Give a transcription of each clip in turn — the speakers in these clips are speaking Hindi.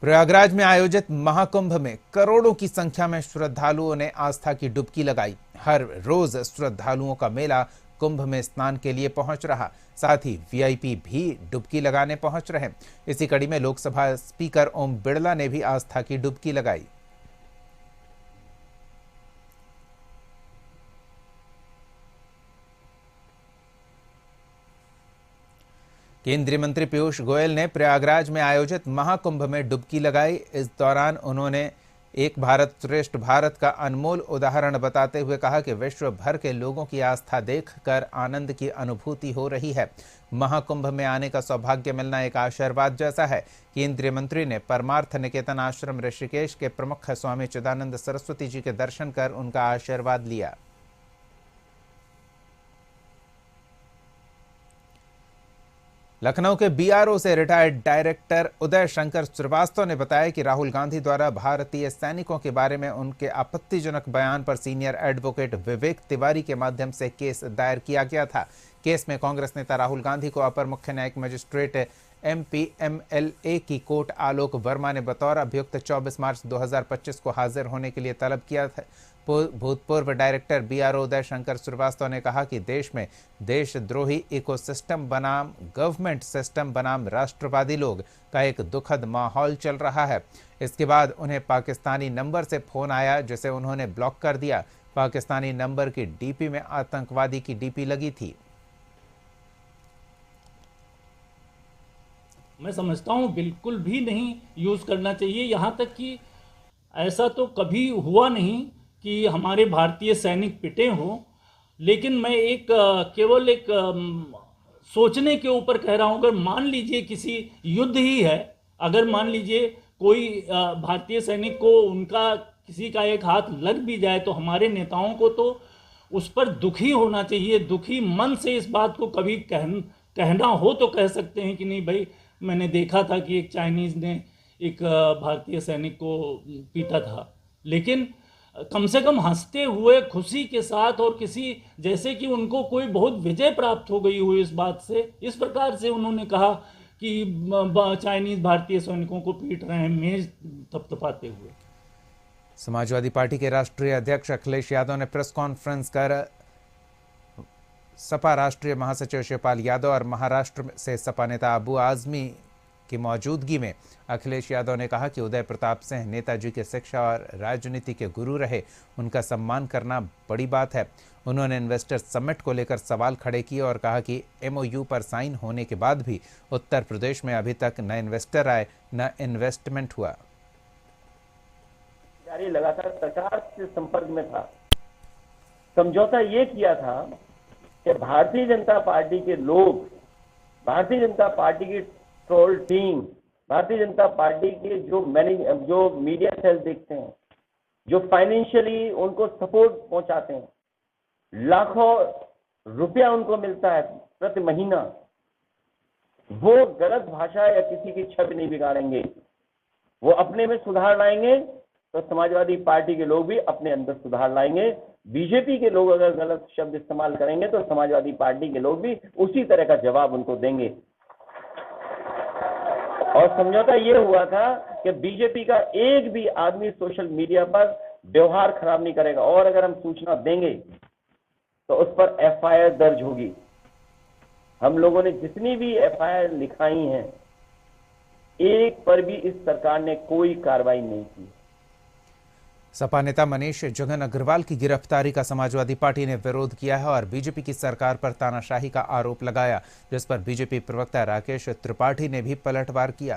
प्रयागराज में आयोजित महाकुंभ में करोड़ों की संख्या में श्रद्धालुओं ने आस्था की डुबकी लगाई। हर रोज श्रद्धालुओं का मेला कुंभ में स्नान के लिए पहुंच रहा, साथ ही वीआईपी भी डुबकी लगाने पहुंच रहे। इसी कड़ी में लोकसभा स्पीकर ओम बिड़ला ने भी आस्था की डुबकी लगाई। केंद्रीय मंत्री पीयूष गोयल ने प्रयागराज में आयोजित महाकुंभ में डुबकी लगाई। इस दौरान उन्होंने एक भारत श्रेष्ठ भारत का अनमोल उदाहरण बताते हुए कहा कि विश्व भर के लोगों की आस्था देखकर आनंद की अनुभूति हो रही है। महाकुंभ में आने का सौभाग्य मिलना एक आशीर्वाद जैसा है। केंद्रीय मंत्री ने परमार्थ निकेतन आश्रम ऋषिकेश के प्रमुख स्वामी चिदानंद सरस्वती जी के दर्शन कर उनका आशीर्वाद लिया। लखनऊ के बीआरओ से रिटायर्ड डायरेक्टर उदय शंकर श्रीवास्तव ने बताया कि राहुल गांधी द्वारा भारतीय सैनिकों के बारे में उनके आपत्तिजनक बयान पर सीनियर एडवोकेट विवेक तिवारी के माध्यम से केस दायर किया गया था। केस में कांग्रेस नेता राहुल गांधी को अपर मुख्य न्यायिक मजिस्ट्रेट एमपीएमएलए की कोर्ट आलोक वर्मा ने बतौर अभियुक्त 24 मार्च 2025 को हाजिर होने के लिए तलब किया था। भूतपूर्व डायरेक्टर बीआरओ उदय शंकर श्रीवास्तव ने कहा कि देश में देशद्रोही इकोसिस्टम बनाम गवर्नमेंट सिस्टम बनाम राष्ट्रवादी लोग का एक दुखद माहौल चल रहा है। इसके बाद उन्हें पाकिस्तानी नंबर से फोन आया, जिसे उन्होंने ब्लॉक कर दिया। पाकिस्तानी नंबर की डीपी में आतंकवादी की डीपी लगी थी। मैं समझता हूं बिल्कुल भी नहीं यूज करना चाहिए। यहां तक कि ऐसा तो कभी हुआ नहीं कि हमारे भारतीय सैनिक पिटे हों, लेकिन मैं केवल एक सोचने के ऊपर कह रहा हूं। अगर मान लीजिए किसी युद्ध ही है, अगर मान लीजिए कोई भारतीय सैनिक को उनका किसी का एक हाथ लग भी जाए, तो हमारे नेताओं को तो उस पर दुखी होना चाहिए। दुखी मन से इस बात को कभी कहना हो तो कह सकते हैं कि नहीं भाई, मैंने देखा था कि एक चाइनीज ने एक भारतीय सैनिक को पीटा था, लेकिन कम से कम हंसते हुए खुशी के साथ, और किसी जैसे कि उनको कोई बहुत विजय प्राप्त हो गई हुई इस बात से, इस प्रकार से उन्होंने कहा कि चाइनीज भारतीय सैनिकों को पीट रहे हैं, मेज थपथपाते हुए। समाजवादी पार्टी के राष्ट्रीय अध्यक्ष अखिलेश यादव ने प्रेस कॉन्फ्रेंस कर सपा राष्ट्रीय महासचिव शिवपाल यादव और महाराष्ट्र से सपा नेता अबू आजमी की मौजूदगी में अखिलेश यादव ने कहा कि उदय प्रताप सिंह नेताजी के शिक्षा और राजनीति के गुरु रहे, उनका सम्मान करना बड़ी बात है। उन्होंने इन्वेस्टर समिट को लेकर सवाल खड़े किए और कहा कि एमओयू पर साइन होने के बाद भी उत्तर प्रदेश में अभी तक न इन्वेस्टर आए न इन्वेस्टमेंट हुआ। लगातार सरकार से संपर्क में था, समझौता ये किया था कि भारतीय जनता पार्टी के लोग, भारतीय जनता पार्टी की troll team, Bharatiya Janata party के जो मीडिया सेल देखते हैं, जो फाइनेंशियली उनको सपोर्ट पहुंचाते हैं, लाखों रुपया उनको मिलता है प्रति महीना, वो गलत भाषा या किसी की छवि नहीं बिगाड़ेंगे। वो अपने में सुधार लाएंगे तो समाजवादी पार्टी के लोग भी अपने अंदर सुधार लाएंगे। बीजेपी के लोग अगर गलत शब्द इस्तेमाल करेंगे तो समाजवादी पार्टी के लोग भी उसी तरह का जवाब उनको देंगे। और समझौता ये हुआ था कि बीजेपी का एक भी आदमी सोशल मीडिया पर व्यवहार खराब नहीं करेगा, और अगर हम सूचना देंगे तो उस पर एफआईआर दर्ज होगी। हम लोगों ने जितनी भी एफआईआर लिखाई हैं, एक पर भी इस सरकार ने कोई कार्रवाई नहीं की। सपा नेता मनीष जगन अग्रवाल की गिरफ्तारी का समाजवादी पार्टी ने विरोध किया है और बीजेपी की सरकार पर तानाशाही का आरोप लगाया, जिस पर बीजेपी प्रवक्ता राकेश त्रिपाठी ने भी पलटवार किया।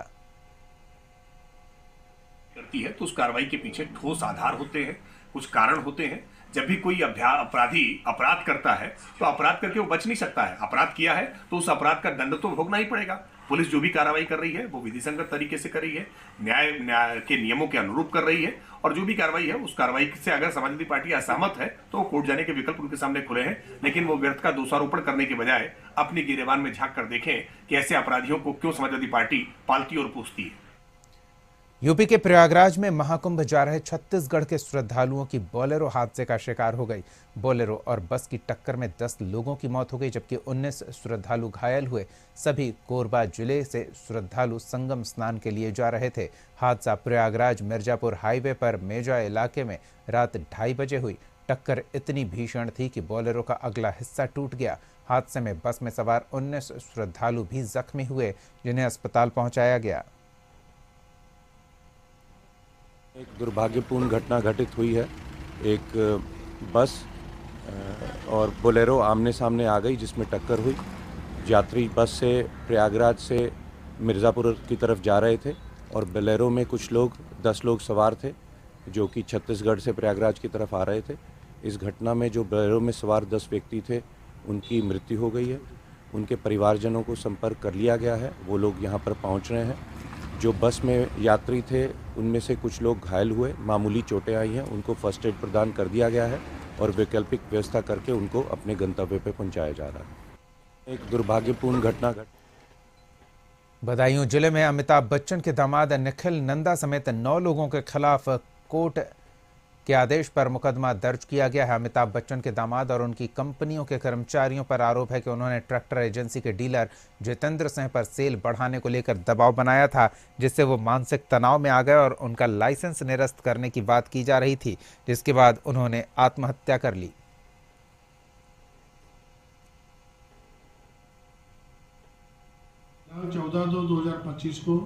करती है तो उस कार्रवाई के पीछे ठोस आधार होते हैं, कुछ कारण होते हैं। जब भी कोई अपराधी अपराध करता है तो अपराध करके वो बच नहीं सकता है। अपराध किया है तो उस अपराध का दंड तो भोगना ही पड़ेगा। पुलिस जो भी कार्रवाई कर रही है वो विधिसंगत तरीके से कर रही है, न्याय के नियमों के अनुरूप कर रही है, और जो भी कार्रवाई है उस कार्रवाई से अगर समाजवादी पार्टी असहमत है तो कोर्ट जाने के विकल्प उनके सामने खुले हैं। लेकिन वो व्यर्थ का दोषारोपण करने के बजाय अपनी गिरेबान में झांक कर देखें कि ऐसे अपराधियों को क्यों समाजवादी पार्टी पालती और पोसती है। यूपी के प्रयागराज में महाकुंभ जा रहे छत्तीसगढ़ के श्रद्धालुओं की बोलेरो हादसे का शिकार हो गई। बोलेरो और बस की टक्कर में 10 लोगों की मौत हो गई, जबकि 19 श्रद्धालु घायल हुए। सभी कोरबा जिले से श्रद्धालु संगम स्नान के लिए जा रहे थे। हादसा प्रयागराज मिर्जापुर हाईवे पर मेजा इलाके में रात 2:30 बजे हुई। टक्कर इतनी भीषण थी कि बोलेरो का अगला हिस्सा टूट गया। हादसे में बस में सवार 19 श्रद्धालु भी जख्मी हुए, जिन्हें अस्पताल पहुंचाया गया। एक दुर्भाग्यपूर्ण घटना घटित हुई है। एक बस और बोलेरो आमने सामने आ गई, जिसमें टक्कर हुई। यात्री बस से प्रयागराज से मिर्ज़ापुर की तरफ जा रहे थे और बोलेरो में कुछ लोग 10 लोग सवार थे, जो कि छत्तीसगढ़ से प्रयागराज की तरफ आ रहे थे। इस घटना में जो बोलेरो में सवार 10 व्यक्ति थे, उनकी मृत्यु हो गई है। उनके परिवारजनों को संपर्क कर लिया गया है, वो लोग यहाँ पर पहुँच रहे हैं। जो बस में यात्री थे, उनमें से कुछ लोग घायल हुए, मामूली चोटें आई हैं, उनको फर्स्ट एड प्रदान कर दिया गया है और वैकल्पिक व्यवस्था करके उनको अपने गंतव्य पर पहुंचाया जा रहा है। एक दुर्भाग्यपूर्ण घटना बदायूं जिले में अमिताभ बच्चन के दामाद निखिल नंदा समेत 9 लोगों के खिलाफ कोर्ट के आदेश पर मुकदमा दर्ज किया गया है। अमिताभ बच्चन के दामाद और उनकी कंपनियों के कर्मचारियों पर आरोप है कि उन्होंने ट्रैक्टर एजेंसी के डीलर जितेंद्र सिंह पर सेल बढ़ाने को लेकर दबाव बनाया था, जिससे वो मानसिक तनाव में आ गए और उनका लाइसेंस निरस्त करने की बात की जा रही थी, जिसके बाद उन्होंने आत्महत्या कर ली। दिनांक 14/2/2025 को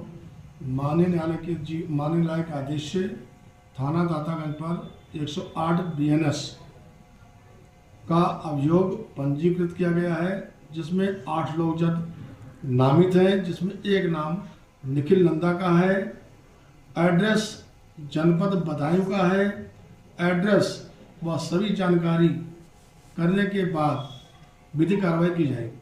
माननीय न्यायालय के आदेश से थाना दातागंज पर 108 BNS का अभियोग पंजीकृत किया गया है, जिसमें 8 लोग जब नामित हैं, जिसमें एक नाम निखिल नंदा का है। एड्रेस जनपद बदायूं का है। एड्रेस व सभी जानकारी करने के बाद विधिक कार्रवाई की जाएगी।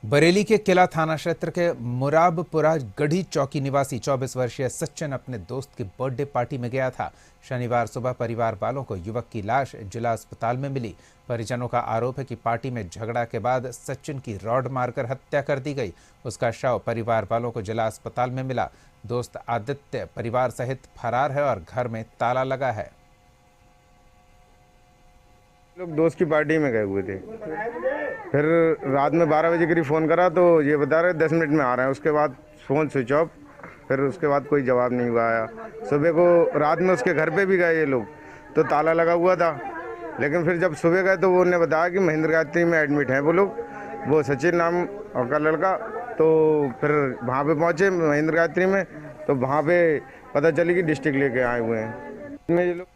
बरेली के किला थाना क्षेत्र के मुराबपुरा गढ़ी चौकी निवासी 24 वर्षीय सचिन अपने दोस्त की बर्थडे पार्टी में गया था। शनिवार सुबह परिवार वालों को युवक की लाश जिला अस्पताल में मिली। परिजनों का आरोप है कि पार्टी में झगड़ा के बाद सचिन की रॉड मारकर हत्या कर दी गई। उसका शव परिवार वालों को जिला अस्पताल में मिला। दोस्त आदित्य परिवार सहित फरार है और घर में ताला लगा है। लोग दोस्त की पार्टी में गए हुए थे, फिर रात में 12 बजे करीब फ़ोन करा तो ये बता रहे 10 मिनट में आ रहे हैं। उसके बाद फ़ोन स्विच ऑफ, फिर उसके बाद कोई जवाब नहीं हुआ आया। सुबह को रात में उसके घर पे भी गए ये लोग, तो ताला लगा हुआ था। लेकिन फिर जब सुबह गए तो वो उन्होंने बताया कि महेंद्र गायत्री में एडमिट हैं वो लोग, वो सचिन नाम का लड़का। तो फिर वहाँ पे पहुँचे महेंद्र गायत्री में, तो वहाँ पे पता चली कि डिस्ट्रिक्ट लेके आए हुए हैं। इसमें ये लोग